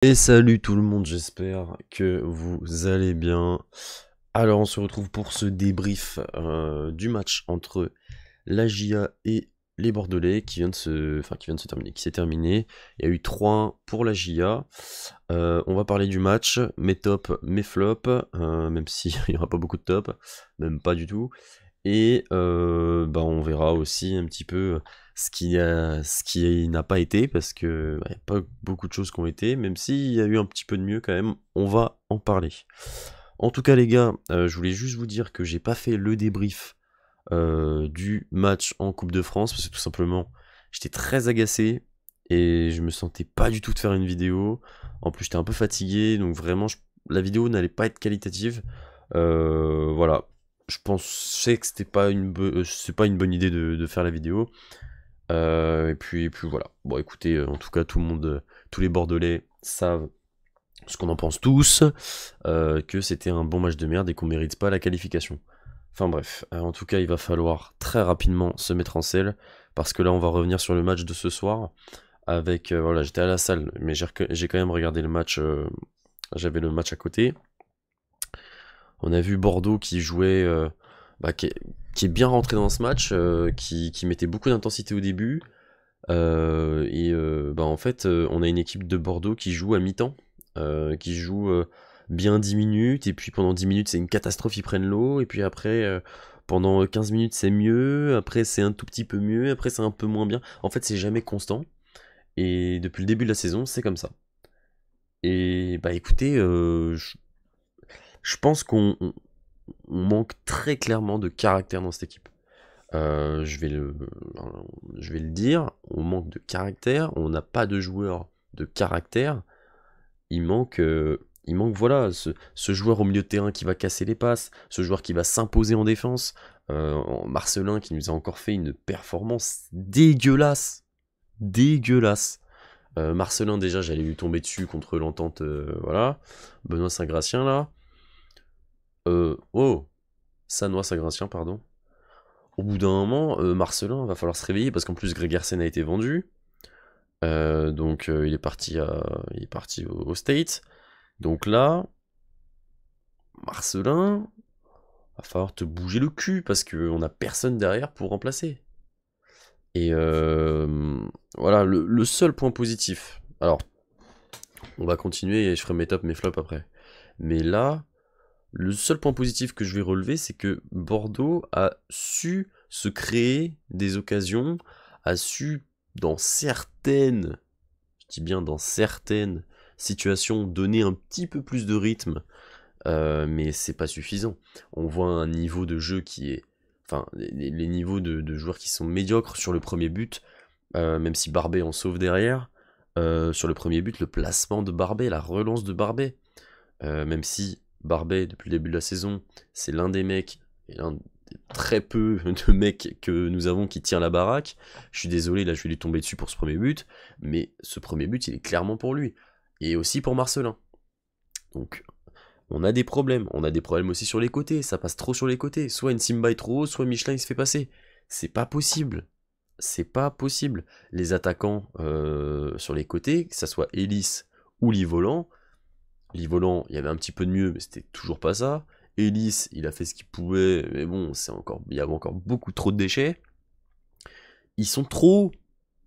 Et salut tout le monde, j'espère que vous allez bien. Alors on se retrouve pour ce débrief du match entre la GIA et les Bordelais qui vient de se terminer, qui s'est terminé. Il y a eu 3-1 pour la GIA. On va parler du match, mes tops, mes flops, même s'il n'y aura pas beaucoup de tops, même pas du tout. Et on verra aussi un petit peu ce qui n'a pas été, parce que y a pas beaucoup de choses qui ont été, même s'il y a eu un petit peu de mieux quand même, on va en parler. En tout cas les gars, je voulais juste vous dire que j'ai pas fait le débrief du match en Coupe de France, parce que tout simplement j'étais très agacé, et je me sentais pas du tout de faire une vidéo. En plus j'étais un peu fatigué, donc vraiment la vidéo n'allait pas être qualitative. Voilà, je pensais que c'est pas une bonne idée de faire la vidéo. Et puis voilà. Bon, écoutez, en tout cas, tout le monde, tous les Bordelais savent ce qu'on en pense tous, que c'était un bon match de merde et qu'on mérite pas la qualification. Enfin bref, en tout cas, il va falloir très rapidement se mettre en selle, parce que là, on va revenir sur le match de ce soir. Avec, voilà, j'étais à la salle, mais j'ai quand même regardé le match. J'avais le match à côté. On a vu Bordeaux qui jouait, qui est bien rentré dans ce match, qui mettait beaucoup d'intensité au début. En fait, on a une équipe de Bordeaux qui joue à mi-temps, qui joue bien 10 minutes, et puis pendant 10 minutes c'est une catastrophe, ils prennent l'eau, et puis après, pendant 15 minutes c'est mieux, après c'est un tout petit peu mieux, après c'est un peu moins bien. En fait, c'est jamais constant, et depuis le début de la saison, c'est comme ça. Et bah écoutez, je pense qu'on manque très clairement de caractère dans cette équipe. Je vais le dire, on manque de caractère, on n'a pas de joueur de caractère. Il manque voilà, ce joueur au milieu de terrain qui va casser les passes, ce joueur qui va s'imposer en défense. Marcelin qui nous a encore fait une performance dégueulasse. Dégueulasse. Marcelin, déjà, j'allais lui tomber dessus contre l'entente, voilà. Benoît Saint-Gratien, là. Oh, Sanois Saint-Gratien, pardon. Au bout d'un moment, Marcelin va falloir se réveiller, parce qu'en plus Gregersen a été vendu. Donc il est parti au States. Donc là, Marcelin, va falloir te bouger le cul, parce qu'on n'a personne derrière pour remplacer. Et voilà, le seul point positif. Alors, on va continuer et je ferai mes tops, mes flops après. Mais là, le seul point positif que je vais relever, c'est que Bordeaux a su se créer des occasions, a su, dans certaines, je dis bien dans certaines situations, donner un petit peu plus de rythme, mais c'est pas suffisant. On voit un niveau de jeu qui est... Enfin, les niveaux de joueurs qui sont médiocres sur le premier but, même si Barbet en sauve derrière. Sur le premier but, le placement de Barbet, la relance de Barbet, même si Barbet, depuis le début de la saison, c'est l'un des mecs, et l'un des très peu de mecs que nous avons qui tient la baraque. Je suis désolé, là je vais lui tomber dessus pour ce premier but, mais ce premier but, il est clairement pour lui. Et aussi pour Marcelin. Donc, on a des problèmes. On a des problèmes aussi sur les côtés. Ça passe trop sur les côtés. Soit Nsimba est trop haut, soit Michelin il se fait passer. C'est pas possible. C'est pas possible. Les attaquants sur les côtés, que ça soit Ellis ou Livolan. Livolan, il y avait un petit peu de mieux, mais c'était toujours pas ça. Ellis, il a fait ce qu'il pouvait, mais bon, il y avait encore beaucoup trop de déchets. Ils sont trop hauts,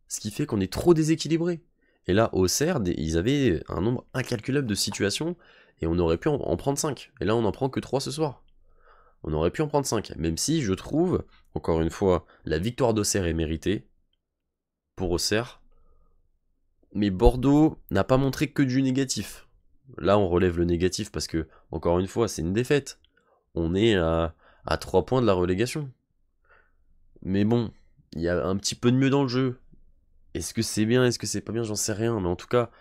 ce qui fait qu'on est trop déséquilibré. Et là, au CERD, ils avaient un nombre incalculable de situations, et on aurait pu en prendre 5. Et là, on n'en prend que 3 ce soir. On aurait pu en prendre 5, même si je trouve, encore une fois, la victoire d'Auxerre est méritée pour Auxerre. Mais Bordeaux n'a pas montré que du négatif. Là, on relève le négatif parce que, encore une fois, c'est une défaite. On est à 3 points de la relégation. Mais bon, il y a un petit peu de mieux dans le jeu. Est-ce que c'est bien, est-ce que c'est pas bien, j'en sais rien. Mais en tout cas,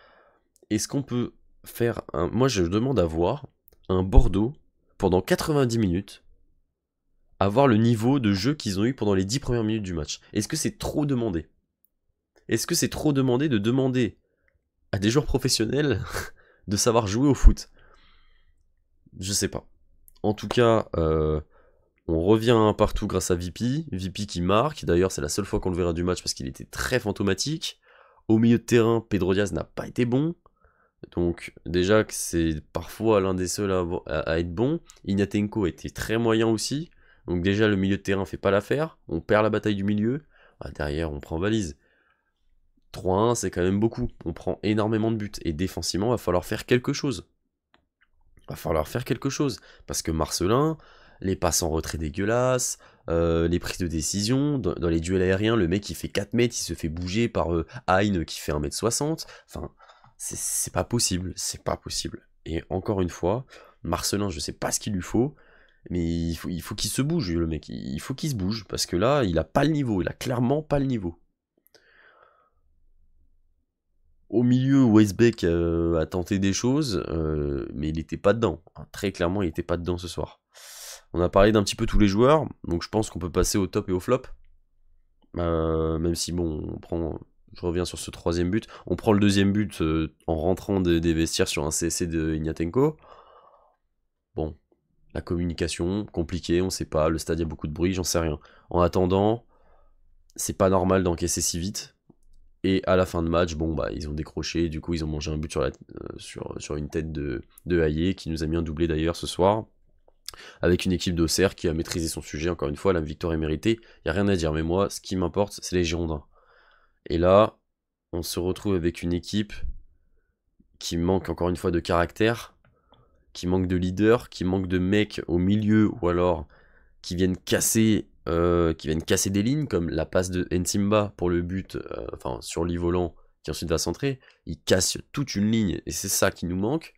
est-ce qu'on peut faire un... Moi, je demande à voir un Bordeaux pendant 90 minutes, avoir le niveau de jeu qu'ils ont eu pendant les 10 premières minutes du match. Est-ce que c'est trop demandé? Est-ce que c'est trop demandé de demander à des joueurs professionnels de savoir jouer au foot? Je sais pas. En tout cas, on revient un partout grâce à VP. VP qui marque. D'ailleurs, c'est la seule fois qu'on le verra du match parce qu'il était très fantomatique. Au milieu de terrain, Pedro Diaz n'a pas été bon. Donc déjà que c'est parfois l'un des seuls à être bon. Ignatenko était très moyen aussi. Donc déjà le milieu de terrain fait pas l'affaire. On perd la bataille du milieu. Ah, derrière on prend valise. 3-1 c'est quand même beaucoup. On prend énormément de buts. Et défensivement va falloir faire quelque chose. Va falloir faire quelque chose. Parce que Marcelin, les passes en retrait dégueulasses, les prises de décision, dans les duels aériens, le mec il fait 4 mètres, il se fait bouger par Hein qui fait 1m60. Enfin, c'est pas possible, c'est pas possible. Et encore une fois, Marcelin, je sais pas ce qu'il lui faut, mais il faut qu'il se bouge, le mec. Il faut qu'il se bouge, parce que là, il a pas le niveau, il a clairement pas le niveau. Au milieu, Weisbeck a tenté des choses, mais il n'était pas dedans. Très clairement, il n'était pas dedans ce soir. On a parlé d'un petit peu tous les joueurs, donc je pense qu'on peut passer au top et au flop. Même si, bon, je reviens sur ce troisième but. On prend le deuxième but en rentrant des vestiaires sur un CSC de Ignatenko. Bon, la communication, compliquée, on sait pas. Le stade, il y a beaucoup de bruit, j'en sais rien. En attendant, c'est pas normal d'encaisser si vite. Et à la fin de match, bon bah ils ont décroché, du coup ils ont mangé un but sur une tête de Hayé, qui nous a mis un doublé d'ailleurs ce soir, avec une équipe d'Auxerre qui a maîtrisé son sujet, encore une fois, la victoire est méritée, il n'y a rien à dire, mais moi ce qui m'importe c'est les Girondins. Et là, on se retrouve avec une équipe qui manque encore une fois de caractère, qui manque de leader, qui manque de mecs au milieu, ou alors qui viennent casser des lignes, comme la passe de Nsimba pour le but, enfin sur l'e-volant, qui ensuite va centrer. Il casse toute une ligne, et c'est ça qui nous manque.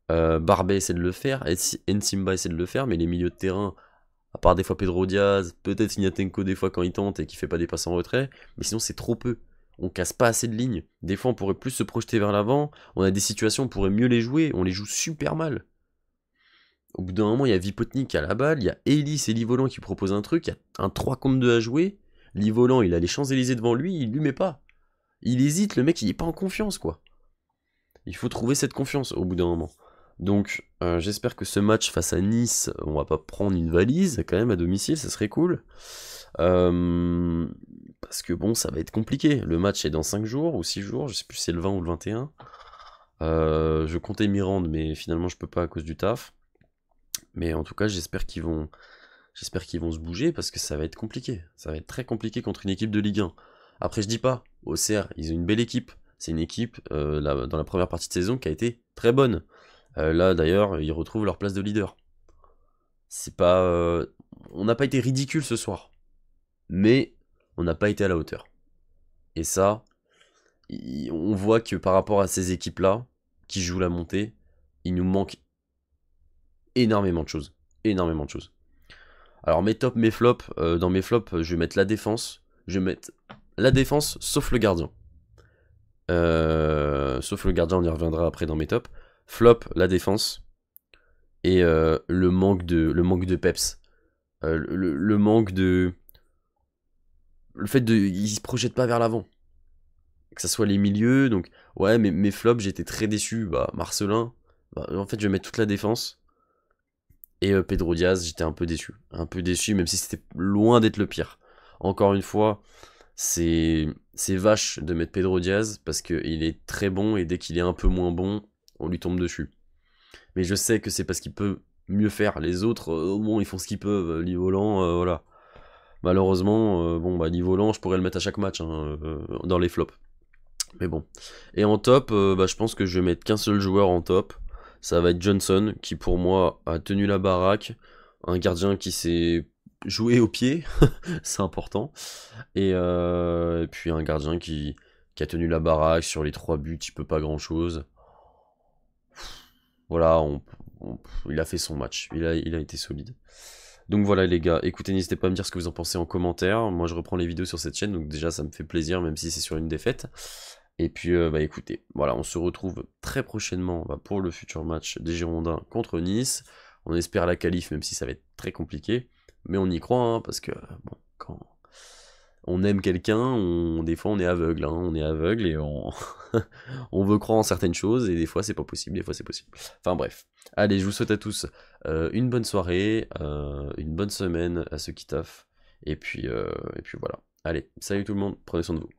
Barbet essaie de le faire, Nsimba essaie de le faire, mais les milieux de terrain, à part des fois Pedro Diaz, peut-être Ignatenko des fois quand il tente et qui fait pas des passes en retrait, mais sinon c'est trop peu. On casse pas assez de lignes. Des fois on pourrait plus se projeter vers l'avant, on a des situations où on pourrait mieux les jouer, on les joue super mal. Au bout d'un moment, il y a Vipotnik qui a la balle, il y a Elis et Livolan qui proposent un truc, il y a un 3 contre 2 à jouer. Livolan, il a les Champs-Élysées devant lui, il lui met pas. Il hésite, le mec, il est pas en confiance, quoi. Il faut trouver cette confiance au bout d'un moment. Donc, j'espère que ce match face à Nice, on va pas prendre une valise, quand même, à domicile, ça serait cool. Parce que bon, ça va être compliqué. Le match est dans 5 jours ou 6 jours, je sais plus si c'est le 20 ou le 21. Je comptais m'y rendre, mais finalement, je peux pas à cause du taf. Mais en tout cas, j'espère qu'ils vont se bouger parce que ça va être compliqué. Ça va être très compliqué contre une équipe de Ligue 1. Après, je dis pas, Auxerre, ils ont une belle équipe. C'est une équipe, dans la première partie de saison, qui a été très bonne. Là, d'ailleurs, ils retrouvent leur place de leader. C'est pas... on n'a pas été ridicule ce soir. Mais on n'a pas été à la hauteur. Et ça, on voit que par rapport à ces équipes-là, qui jouent la montée, il nous manque énormément de choses. Énormément de choses. Alors mes tops, mes flops, dans mes flops, je vais mettre la défense. Je vais mettre la défense, sauf le gardien. Sauf le gardien, on y reviendra après dans mes tops. Flop, la défense. Et le manque de peps. Le manque de... Le fait de... Ils se projettent pas vers l'avant. Que ça soit les milieux, donc... Ouais, mais mes flops, j'étais très déçu. Bah, Marcelin. Bah, en fait, je vais mettre toute la défense. Et Pedro Diaz, j'étais un peu déçu. Un peu déçu, même si c'était loin d'être le pire. Encore une fois, c'est vache de mettre Pedro Diaz parce qu'il est très bon et dès qu'il est un peu moins bon, on lui tombe dessus. Mais je sais que c'est parce qu'il peut mieux faire. Les autres, au moins, ils font ce qu'ils peuvent. Livolan, voilà. Malheureusement, bon, bah, Livolan, je pourrais le mettre à chaque match hein, dans les flops. Mais bon. Et en top, bah, je pense que je vais mettre qu'un seul joueur en top. Ça va être Johnson, qui pour moi a tenu la baraque. Un gardien qui s'est joué au pied, c'est important. Et puis un gardien qui a tenu la baraque sur les 3 buts, il peut pas grand chose. Voilà, il a fait son match, il a été solide. Donc voilà les gars, écoutez, n'hésitez pas à me dire ce que vous en pensez en commentaire. Moi je reprends les vidéos sur cette chaîne, donc déjà ça me fait plaisir, même si c'est sur une défaite. Et puis bah écoutez, voilà, on se retrouve très prochainement pour le futur match des Girondins contre Nice. On espère la qualif, même si ça va être très compliqué. Mais on y croit, hein, parce que bon, quand on aime quelqu'un, des fois on est aveugle, hein, on est aveugle et on veut croire en certaines choses, et des fois c'est pas possible, des fois c'est possible. Enfin bref. Allez, je vous souhaite à tous une bonne soirée, une bonne semaine à ceux qui taffent, et puis voilà. Allez, salut tout le monde, prenez soin de vous.